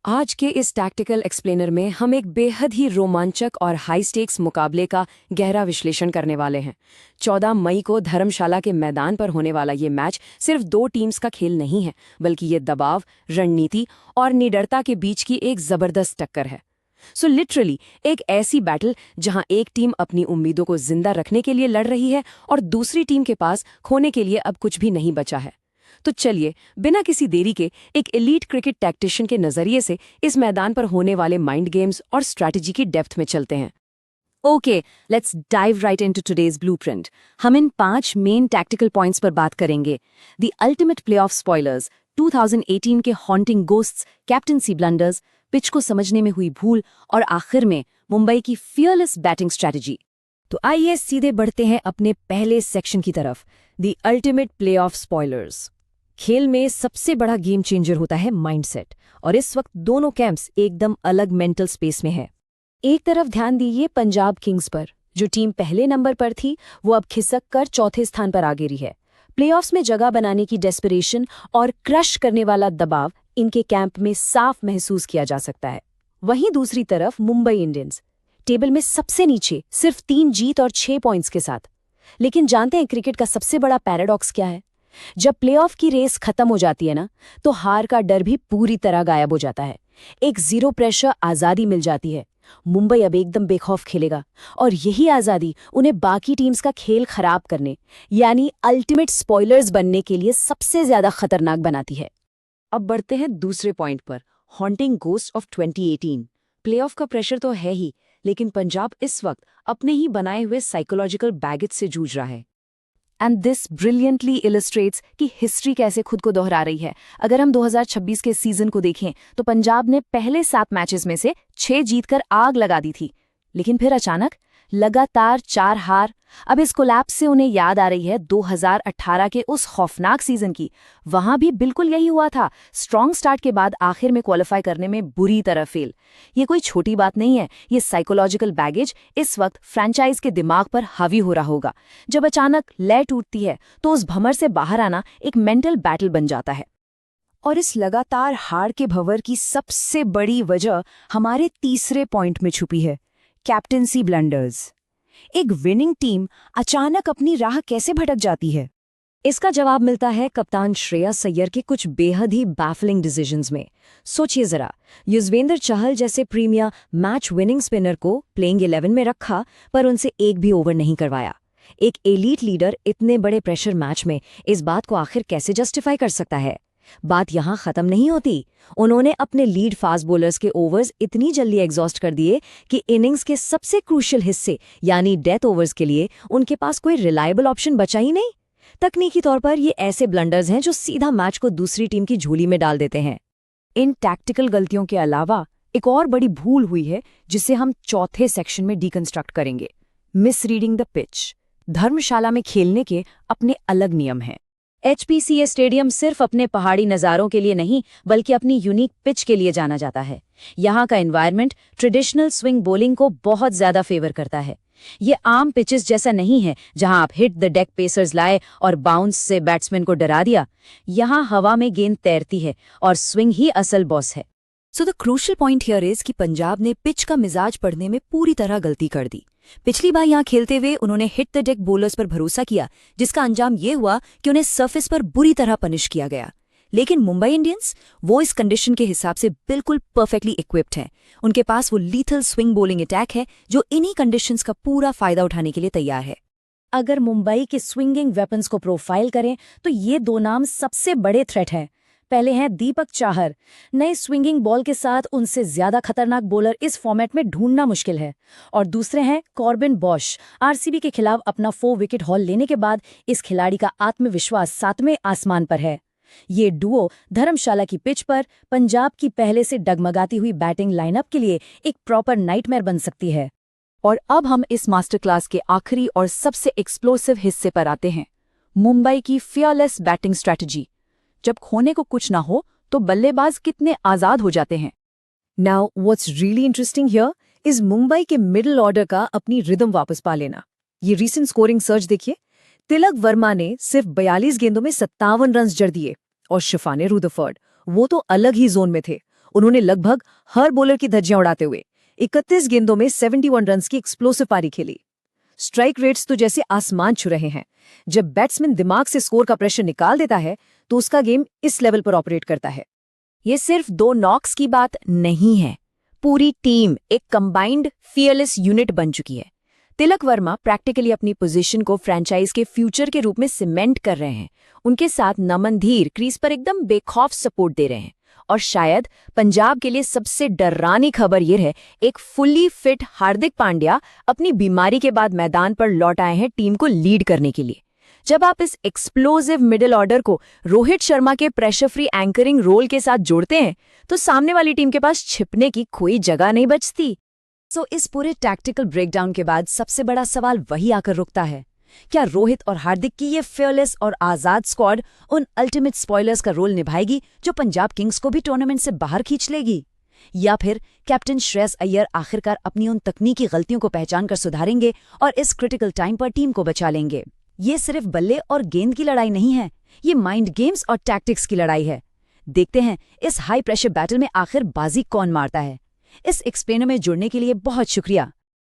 आज के इस टैक्टिकल एक्सप्लेनर में हम एक बेहद ही रोमांचक और हाई स्टेक्स मुकाबले का गहरा विश्लेषण करने वाले हैं। 14 मई को धर्मशाला के मैदान पर होने वाला ये मैच सिर्फ दो टीम्स का खेल नहीं है, बल्कि ये दबाव, रणनीति और निडरता के बीच की एक जबरदस्त टक्कर है। सो लिटरली एक ऐसी बैटल जहां एक टीम अपनी उम्मीदों को जिंदा रखने के लिए लड़ रही है और दूसरी टीम के पास खोने के लिए अब कुछ भी नहीं बचा है। तो चलिए बिना किसी देरी के एक एलीट क्रिकेट टैक्टिशियन के नजरिए से इस मैदान पर होने वाले माइंड गेम्स और स्ट्रैटेजी की डेप्थ में चलते हैं। Okay, let's dive right into today's blueprint. हम इन 5 मेन टैक्टिकल पॉइंट्स पर बात करेंगे। द अल्टीमेट प्लेऑफ स्पॉयलर्स, 2018 के haunting ghosts, captaincy blunders, pitch को समझने में हुई भूल और आखिर में मुंबई की फियरलेस बैटिंग स्ट्रैटेजी। तो आइए सीधे बढ़ते हैं अपने पहले सेक्शन की तरफ, द अल्टीमेट प्लेऑफ स्पॉयलर्स। खेल में सबसे बड़ा गेम चेंजर होता है माइंडसेट, और इस वक्त दोनों कैंप्स एकदम अलग मेंटल स्पेस में है। एक तरफ ध्यान दीजिए पंजाब किंग्स पर, जो टीम पहले नंबर पर थी वो अब खिसक कर चौथे स्थान पर आ गिरी है। प्लेऑफ्स में जगह बनाने की डेस्परेशन और क्रश करने वाला दबाव इनके कैंप में साफ महसूस किया जा सकता है। वहीं दूसरी तरफ मुंबई इंडियंस टेबल में सबसे नीचे, सिर्फ 3 जीत और 6 पॉइंट्स के साथ। लेकिन जानते हैं क्रिकेट का सबसे बड़ा पैराडॉक्स क्या है? जब प्लेऑफ की रेस खत्म हो जाती है ना, तो हार का डर भी पूरी तरह गायब हो जाता है। एक जीरो प्रेशर आजादी मिल जाती है। मुंबई अब एकदम बेखौफ खेलेगा, और यही आजादी उन्हें बाकी टीम्स का खेल खराब करने, यानी अल्टीमेट स्पॉयलर्स बनने के लिए सबसे ज्यादा खतरनाक बनाती है। अब बढ़ते हैं दूसरे पॉइंट पर, हॉन्टिंग गोस्ट ऑफ 2018। प्लेऑफ का प्रेशर तो है ही, लेकिन पंजाब इस वक्त अपने ही बनाए हुए साइकोलॉजिकल बैगेज से जूझ रहा है। एंड दिस ब्रिलियंटली इलस्ट्रेट्स कि हिस्ट्री कैसे खुद को दोहरा रही है। अगर हम 2026 के सीजन को देखें तो पंजाब ने पहले 7 मैचेस में से 6 जीतकर आग लगा दी थी, लेकिन फिर अचानक लगातार 4 हार। अब इस कोलैप्स से उन्हें याद आ रही है 2018 के उस खौफनाक सीजन की। वहां भी बिल्कुल यही हुआ था। स्ट्रॉन्ग स्टार्ट के बाद आखिर में क्वालिफाई करने में बुरी तरह फेल। ये कोई छोटी बात नहीं है। ये साइकोलॉजिकल बैगेज इस वक्त फ्रेंचाइज के दिमाग पर हावी हो रहा होगा। जब अचानक लय टूटती है तो उस भंवर से बाहर आना एक मेंटल बैटल बन जाता है। और इस लगातार हार के भंवर की सबसे बड़ी वजह हमारे तीसरे पॉइंट में छुपी है, कैप्टनसी ब्लंडर्स। एक विनिंग टीम अचानक अपनी राह कैसे भटक जाती है? इसका जवाब मिलता है कप्तान श्रेयस अय्यर के कुछ बेहद ही बैफलिंग डिसीजंस में। सोचिए जरा, युजवेंद्र चहल जैसे प्रीमियर मैच विनिंग स्पिनर को प्लेइंग 11 में रखा, पर उनसे एक भी ओवर नहीं करवाया। एक एलीट लीडर इतने बड़े प्रेशर मैच में इस बात को आखिर कैसे जस्टिफाई कर सकता है? बात यहां खत्म नहीं होती। उन्होंने अपने लीड फास्ट बॉलर्स के ओवर्स इतनी जल्दी एग्जॉस्ट कर दिए कि इनिंग्स के सबसे क्रूशियल हिस्से यानी डेथ ओवर्स के लिए उनके पास कोई रिलायबल ऑप्शन बचा ही नहीं। तकनीकी तौर पर ये ऐसे ब्लंडर्स हैं जो सीधा मैच को दूसरी टीम की झोली में डाल देते हैं। इन टैक्टिकल गलतियों के अलावा एक और बड़ी भूल हुई है जिसे हम चौथे सेक्शन में डिकंस्ट्रक्ट करेंगे, मिसरीडिंग द पिच। धर्मशाला में खेलने के अपने अलग नियम हैं। एचपीसीए स्टेडियम सिर्फ अपने पहाड़ी नज़ारों के लिए नहीं, बल्कि अपनी यूनिक पिच के लिए जाना जाता है। यहाँ का एनवायरनमेंट ट्रेडिशनल स्विंग बॉलिंग को बहुत ज्यादा फेवर करता है। ये आम पिचेस जैसा नहीं है जहां आप हिट द डेक पेसर्स लाए और बाउंस से बैट्समैन को डरा दिया। यहाँ हवा में गेंद तैरती है और स्विंग ही असल बॉस है। So the crucial point here is कि पंजाब ने पिच का मिजाज पढ़ने में पूरी तरह गलती कर दी। पिछली बार यहाँ खेलते हुए उन्होंने हिट द डेक बॉलर्स पर भरोसा किया, जिसका अंजाम ये हुआ कि उन्हें सरफेस पर बुरी तरह पनिश किया गया। लेकिन मुंबई इंडियंस, वो इस कंडीशन के हिसाब से बिल्कुल परफेक्टली इक्विप्ड है। उनके पास वो लीथल स्विंग बॉलिंग अटैक है जो इन्हीं कंडीशंस का पूरा फायदा उठाने के लिए तैयार है। अगर मुंबई के स्विंगिंग वेपन्स को प्रोफाइल करें तो ये 2 नाम सबसे बड़े थ्रेट हैं। पहले हैं दीपक चाहर। नए स्विंगिंग बॉल के साथ उनसे ज्यादा खतरनाक बॉलर इस फॉर्मेट में ढूंढना मुश्किल है। और दूसरे हैं कॉर्बिन बॉश। आरसीबी के खिलाफ अपना 4 विकेट हॉल लेने के बाद इस खिलाड़ी का आत्मविश्वास 7वें आसमान पर है। ये डुओ धर्मशाला की पिच पर पंजाब की पहले से डगमगाती हुई बैटिंग लाइनअप के लिए एक प्रॉपर नाइटमेयर बन सकती है। और अब हम इस मास्टर क्लास के आखिरी और सबसे एक्सप्लोसिव हिस्से पर आते हैं, मुंबई की फियरलेस बैटिंग स्ट्रैटेजी। जब खोने को कुछ ना हो तो बल्लेबाज कितने आजाद हो जाते हैं। Now what's really interesting here is Mumbai के मिडिल ऑर्डर का अपनी रिदम वापस पा लेना। ये रीसेंट स्कोरिंग सर्च देखिए। तिलक वर्मा ने सिर्फ 42 गेंदों में 57 रन जड़ दिए, और शिफाने रुदरफोर्ड, वो तो अलग ही जोन में थे। उन्होंने लगभग हर बॉलर की धज्जियां उड़ाते हुए 31 गेंदों में 71 रन्स की एक्सप्लोसिव पारी खेली। स्ट्राइक रेट्स तो जैसे आसमान छू रहे हैं। जब बैट्समैन दिमाग से स्कोर का प्रेशर निकाल देता है तो उसका गेम इस लेवल पर ऑपरेट करता है। ये सिर्फ 2 नॉक्स की बात नहीं है, पूरी टीम एक कंबाइंड फियरलेस यूनिट बन चुकी है। तिलक वर्मा प्रैक्टिकली अपनी पोजीशन को फ्रेंचाइज के फ्यूचर के रूप में सीमेंट कर रहे हैं। उनके साथ नमन धीर क्रीज पर एकदम बेखौफ सपोर्ट दे रहे हैं। और शायद पंजाब के लिए सबसे डरावनी खबर ये है, एक फुल्ली फिट हार्दिक पांड्या अपनी बीमारी के बाद मैदान पर लौट आए हैं टीम को लीड करने के लिए। जब आप इस एक्सप्लोसिव मिडिल ऑर्डर को रोहित शर्मा के प्रेशर फ्री एंकरिंग रोल के साथ जोड़ते हैं तो सामने वाली टीम के पास छिपने की कोई जगह नहीं बचती। इस पूरे टैक्टिकल ब्रेकडाउन के बाद सबसे बड़ा सवाल वही आकर रुकता है, क्या रोहित और हार्दिक की ये फेयरलेस और आजाद स्क्वाड उन अल्टीमेट स्पॉयलर्स का रोल निभाएगी जो पंजाब किंग्स को भी टूर्नामेंट से बाहर खींच लेगी? या फिर कैप्टन श्रेयस अय्यर आखिरकार अपनी उन तकनीकी गलतियों को पहचान कर सुधारेंगे और इस क्रिटिकल टाइम पर टीम को बचा लेंगे? ये सिर्फ बल्ले और गेंद की लड़ाई नहीं है, ये माइंड गेम्स और टैक्टिक्स की लड़ाई है। देखते हैं इस हाई प्रेशर बैटल में आखिर बाजी कौन मारता है। इस एक्सप्लेनर में जुड़ने के लिए बहुत शुक्रिया।